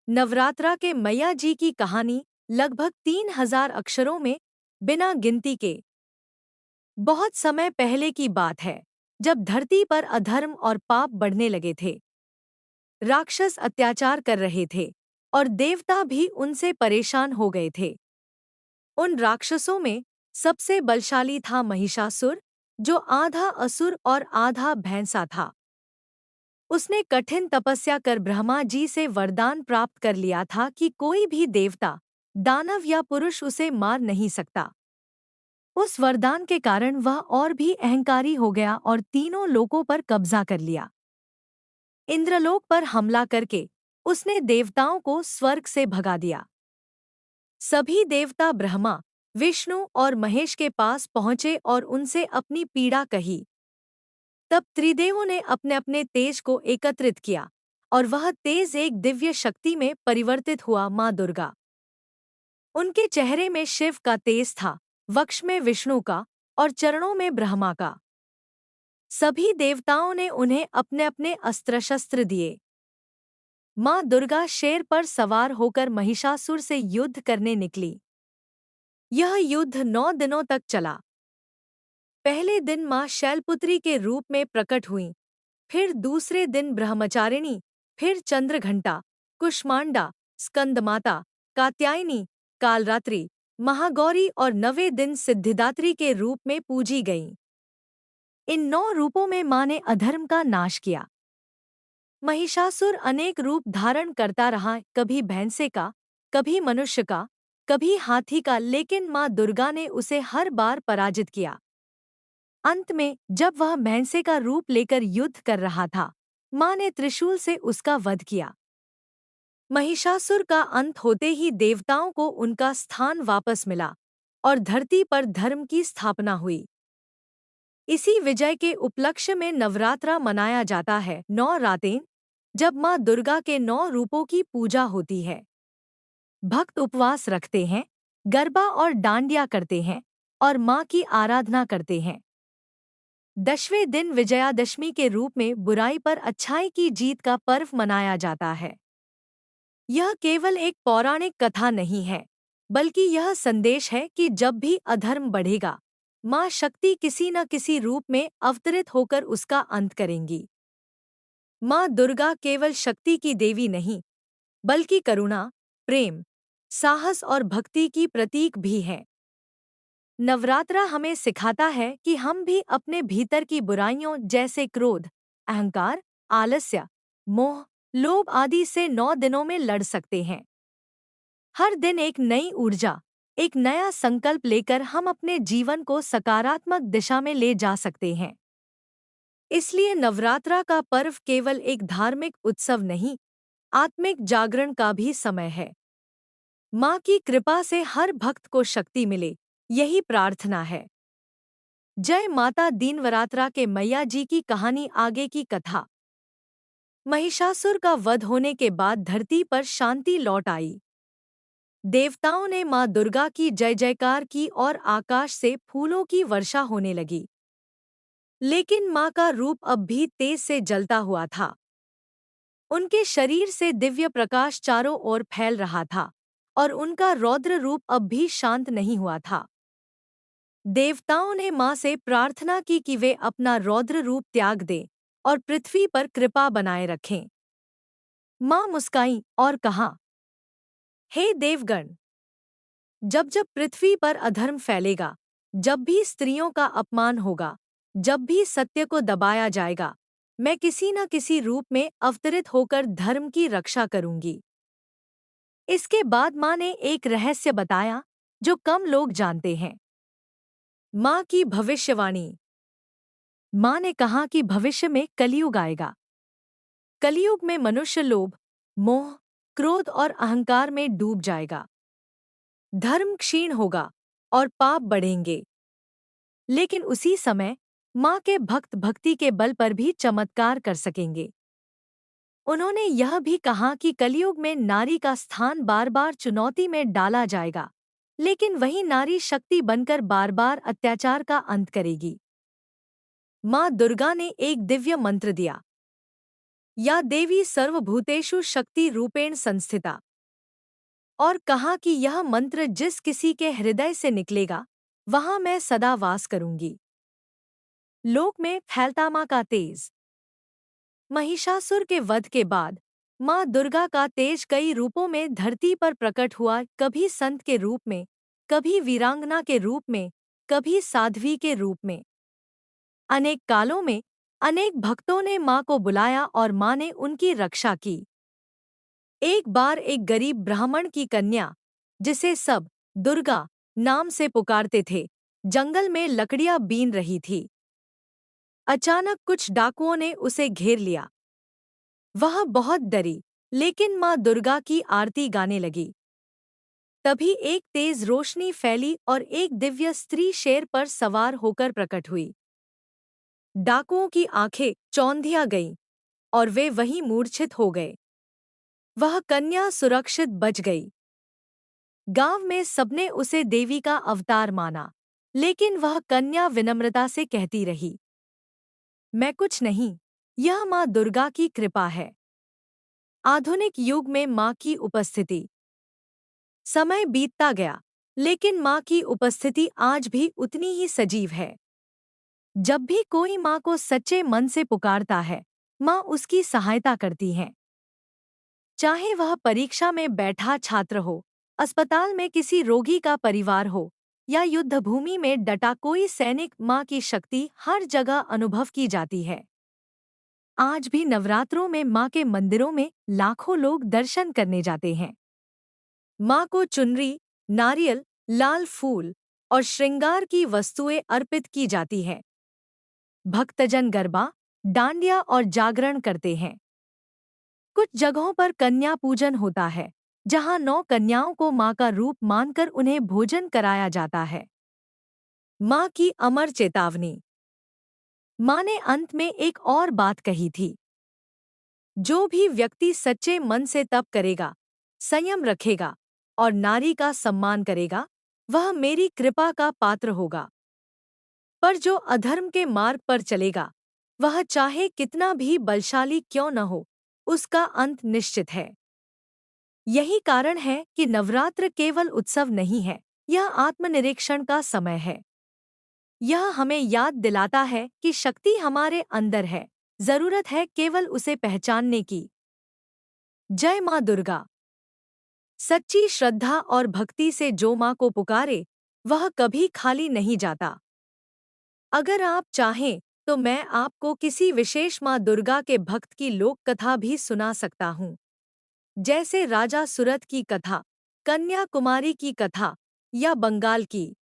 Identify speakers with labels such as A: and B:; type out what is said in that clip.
A: नवरात्रा के मैया जी की कहानी लगभग 3000 अक्षरों में बिना गिनती के बहुत समय पहले की बात है, जब धरती पर अधर्म और पाप बढ़ने लगे थे। राक्षस अत्याचार कर रहे थे और देवता भी उनसे परेशान हो गए थे। उन राक्षसों में सबसे बलशाली था महिषासुर, जो आधा असुर और आधा भैंसा था। उसने कठिन तपस्या कर ब्रह्मा जी से वरदान प्राप्त कर लिया था कि कोई भी देवता, दानव या पुरुष उसे मार नहीं सकता। उस वरदान के कारण वह और भी अहंकारी हो गया और तीनों लोकों पर कब्जा कर लिया। इंद्रलोक पर हमला करके उसने देवताओं को स्वर्ग से भगा दिया। सभी देवता ब्रह्मा, विष्णु और महेश के पास पहुंचे और उनसे अपनी पीड़ा कही। तब त्रिदेवों ने अपने अपने तेज को एकत्रित किया और वह तेज एक दिव्य शक्ति में परिवर्तित हुआ, माँ दुर्गा। उनके चेहरे में शिव का तेज था, वक्ष में विष्णु का और चरणों में ब्रह्मा का। सभी देवताओं ने उन्हें अपने अपने अस्त्र शस्त्र दिए। माँ दुर्गा शेर पर सवार होकर महिषासुर से युद्ध करने निकली। यह युद्ध 9 दिनों तक चला। पहले दिन माँ शैलपुत्री के रूप में प्रकट हुईं, फिर दूसरे दिन ब्रह्मचारिणी, फिर चंद्रघंटा, कुष्मांडा, स्कंदमाता, कात्यायनी, कालरात्रि, महागौरी और 9वें दिन सिद्धिदात्री के रूप में पूजी गईं। इन 9 रूपों में माँ ने अधर्म का नाश किया। महिषासुर अनेक रूप धारण करता रहा, कभी भैंसे का, कभी मनुष्य का, कभी हाथी का, लेकिन माँ दुर्गा ने उसे हर बार पराजित किया। अंत में जब वह भैंसे का रूप लेकर युद्ध कर रहा था, माँ ने त्रिशूल से उसका वध किया। महिषासुर का अंत होते ही देवताओं को उनका स्थान वापस मिला और धरती पर धर्म की स्थापना हुई। इसी विजय के उपलक्ष्य में नवरात्रा मनाया जाता है। 9 रातें, जब माँ दुर्गा के 9 रूपों की पूजा होती है। भक्त उपवास रखते हैं, गरबा और डांडिया करते हैं और माँ की आराधना करते हैं। 10वें दिन विजयादशमी के रूप में बुराई पर अच्छाई की जीत का पर्व मनाया जाता है। यह केवल एक पौराणिक कथा नहीं है, बल्कि यह संदेश है कि जब भी अधर्म बढ़ेगा, माँ शक्ति किसी न किसी रूप में अवतरित होकर उसका अंत करेंगी। माँ दुर्गा केवल शक्ति की देवी नहीं, बल्कि करुणा, प्रेम, साहस और भक्ति की प्रतीक भी है। नवरात्रा हमें सिखाता है कि हम भी अपने भीतर की बुराइयों जैसे क्रोध, अहंकार, आलस्य, मोह, लोभ आदि से 9 दिनों में लड़ सकते हैं। हर दिन एक नई ऊर्जा, एक नया संकल्प लेकर हम अपने जीवन को सकारात्मक दिशा में ले जा सकते हैं। इसलिए नवरात्रा का पर्व केवल एक धार्मिक उत्सव नहीं, आत्मिक जागरण का भी समय है। माँ की कृपा से हर भक्त को शक्ति मिले, यही प्रार्थना है। जय माता दीनवरात्रा के मैया जी की कहानी। आगे की कथा। महिषासुर का वध होने के बाद धरती पर शांति लौट आई। देवताओं ने माँ दुर्गा की जय जयकार की और आकाश से फूलों की वर्षा होने लगी। लेकिन माँ का रूप अब भी तेज से जलता हुआ था। उनके शरीर से दिव्य प्रकाश चारों ओर फैल रहा था और उनका रौद्र रूप अब भी शांत नहीं हुआ था। देवताओं ने माँ से प्रार्थना की कि वे अपना रौद्र रूप त्याग दें और पृथ्वी पर कृपा बनाए रखें। माँ मुस्काईं और कहा, हे देवगण, जब जब पृथ्वी पर अधर्म फैलेगा, जब भी स्त्रियों का अपमान होगा, जब भी सत्य को दबाया जाएगा, मैं किसी न किसी रूप में अवतरित होकर धर्म की रक्षा करूंगी। इसके बाद माँ ने एक रहस्य बताया जो कम लोग जानते हैं। माँ की भविष्यवाणी। माँ ने कहा कि भविष्य में कलयुग आएगा। कलयुग में मनुष्य लोभ, मोह, क्रोध और अहंकार में डूब जाएगा। धर्म क्षीण होगा और पाप बढ़ेंगे। लेकिन उसी समय माँ के भक्त भक्ति के बल पर भी चमत्कार कर सकेंगे। उन्होंने यह भी कहा कि कलयुग में नारी का स्थान बार बार चुनौती में डाला जाएगा, लेकिन वही नारी शक्ति बनकर बार बार अत्याचार का अंत करेगी। माँ दुर्गा ने एक दिव्य मंत्र दिया। या देवी सर्वभूतेषु शक्ति रूपेण संस्थिता, और कहा कि यह मंत्र जिस किसी के हृदय से निकलेगा वहां मैं सदा वास करूंगी। लोक में फैलता मां का तेज। महिषासुर के वध के बाद मां दुर्गा का तेज कई रूपों में धरती पर प्रकट हुआ, कभी संत के रूप में, कभी वीरांगना के रूप में, कभी साध्वी के रूप में। अनेक कालों में अनेक भक्तों ने मां को बुलाया और मां ने उनकी रक्षा की। एक बार एक गरीब ब्राह्मण की कन्या, जिसे सब दुर्गा नाम से पुकारते थे, जंगल में लकड़ियां बीन रही थी। अचानक कुछ डाकुओं ने उसे घेर लिया। वह बहुत डरी, लेकिन मां दुर्गा की आरती गाने लगी। तभी एक तेज रोशनी फैली और एक दिव्य स्त्री शेर पर सवार होकर प्रकट हुई। डाकुओं की आंखें चौंधिया गईं और वे वहीं मूर्छित हो गए। वह कन्या सुरक्षित बच गई। गांव में सबने उसे देवी का अवतार माना, लेकिन वह कन्या विनम्रता से कहती रही, मैं कुछ नहीं, यह मां दुर्गा की कृपा है। आधुनिक युग में मां की उपस्थिति। समय बीतता गया, लेकिन मां की उपस्थिति आज भी उतनी ही सजीव है। जब भी कोई मां को सच्चे मन से पुकारता है, मां उसकी सहायता करती हैं। चाहे वह परीक्षा में बैठा छात्र हो, अस्पताल में किसी रोगी का परिवार हो, या युद्धभूमि में डटा कोई सैनिक, मां की शक्ति हर जगह अनुभव की जाती है। आज भी नवरात्रों में मां के मंदिरों में लाखों लोग दर्शन करने जाते हैं। मां को चुनरी, नारियल, लाल फूल और श्रृंगार की वस्तुएं अर्पित की जाती हैं। भक्तजन गरबा, डांडिया और जागरण करते हैं। कुछ जगहों पर कन्या पूजन होता है, जहां 9 कन्याओं को मां का रूप मानकर उन्हें भोजन कराया जाता है। मां की अमर चेतावनी। मां ने अंत में एक और बात कही थी, जो भी व्यक्ति सच्चे मन से तप करेगा, संयम रखेगा और नारी का सम्मान करेगा, वह मेरी कृपा का पात्र होगा। पर जो अधर्म के मार्ग पर चलेगा, वह चाहे कितना भी बलशाली क्यों न हो, उसका अंत निश्चित है। यही कारण है कि नवरात्र केवल उत्सव नहीं है, यह आत्मनिरीक्षण का समय है। यह हमें याद दिलाता है कि शक्ति हमारे अंदर है, जरूरत है केवल उसे पहचानने की। जय मां दुर्गा। सच्ची श्रद्धा और भक्ति से जो मां को पुकारे, वह कभी खाली नहीं जाता। अगर आप चाहें तो मैं आपको किसी विशेष मां दुर्गा के भक्त की लोक कथा भी सुना सकता हूँ, जैसे राजा सूरत की कथा, कन्या कुमारी की कथा या बंगाल की